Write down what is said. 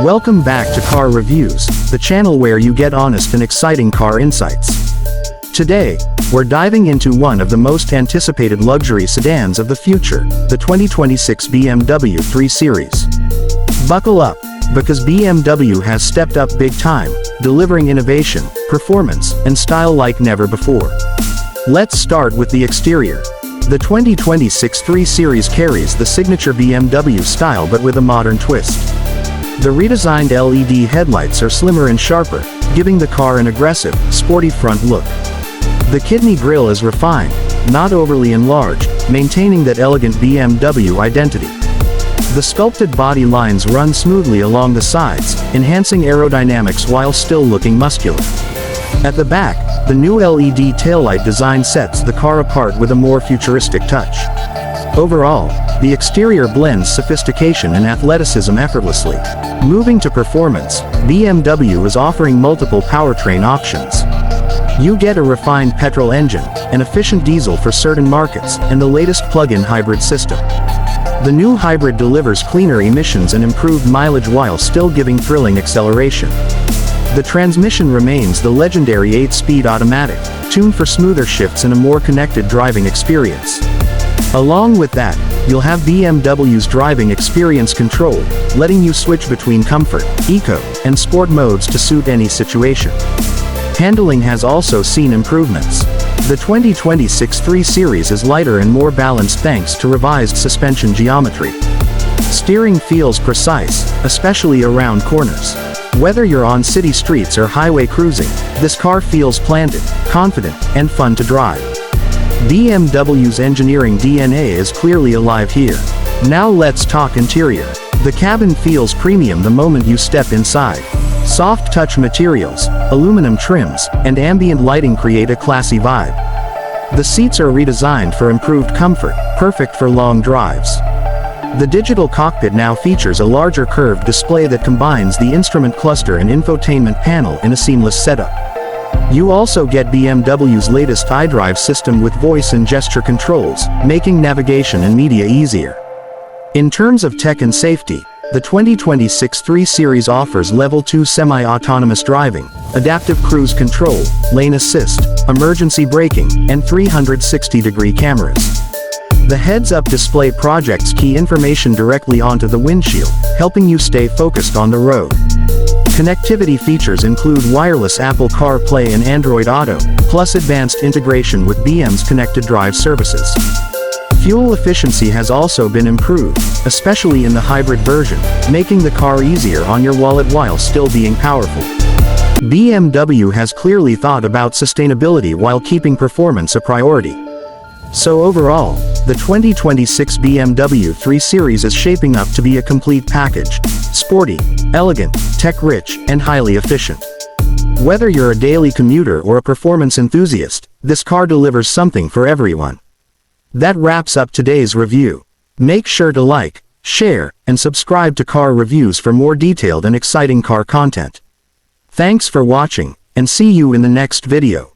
Welcome back to Car Reviews, the channel where you get honest and exciting car insights. Today, we're diving into one of the most anticipated luxury sedans of the future, the 2026 BMW 3 Series. Buckle up, because BMW has stepped up big time, delivering innovation, performance, and style like never before. Let's start with the exterior. The 2026 3 Series carries the signature BMW style but with a modern twist. The redesigned LED headlights are slimmer and sharper, giving the car an aggressive, sporty front look. The kidney grille is refined, not overly enlarged, maintaining that elegant BMW identity. The sculpted body lines run smoothly along the sides, enhancing aerodynamics while still looking muscular. At the back, the new LED taillight design sets the car apart with a more futuristic touch. Overall, the exterior blends sophistication and athleticism effortlessly. Moving to performance, BMW is offering multiple powertrain options. You get a refined petrol engine, an efficient diesel for certain markets, and the latest plug-in hybrid system. The new hybrid delivers cleaner emissions and improved mileage while still giving thrilling acceleration. The transmission remains the legendary 8-speed automatic, tuned for smoother shifts and a more connected driving experience. Along with that, you'll have BMW's driving experience control, letting you switch between comfort, eco, and sport modes to suit any situation. Handling has also seen improvements. The 2026 3 Series is lighter and more balanced thanks to revised suspension geometry. Steering feels precise, especially around corners. Whether you're on city streets or highway cruising, this car feels planted, confident, and fun to drive. BMW's engineering DNA is clearly alive here. Now let's talk interior. The cabin feels premium the moment you step inside. Soft touch materials, aluminum trims, and ambient lighting create a classy vibe. The seats are redesigned for improved comfort, perfect for long drives. The digital cockpit now features a larger curved display that combines the instrument cluster and infotainment panel in a seamless setup. You also get BMW's latest iDrive system with voice and gesture controls, making navigation and media easier. In terms of tech and safety, the 2026 3 Series offers Level 2 semi-autonomous driving, adaptive cruise control, lane assist, emergency braking, and 360-degree cameras. The heads-up display projects key information directly onto the windshield, helping you stay focused on the road. Connectivity features include wireless Apple CarPlay and Android Auto, plus advanced integration with BM's connected drive services. Fuel efficiency has also been improved, especially in the hybrid version, making the car easier on your wallet while still being powerful. BMW has clearly thought about sustainability while keeping performance a priority. So overall, the 2026 BMW 3 Series is shaping up to be a complete package: sporty, elegant, tech-rich, and highly efficient. Whether you're a daily commuter or a performance enthusiast, this car delivers something for everyone. That wraps up today's review. Make sure to like, share, and subscribe to Car Reviews for more detailed and exciting car content. Thanks for watching, and see you in the next video.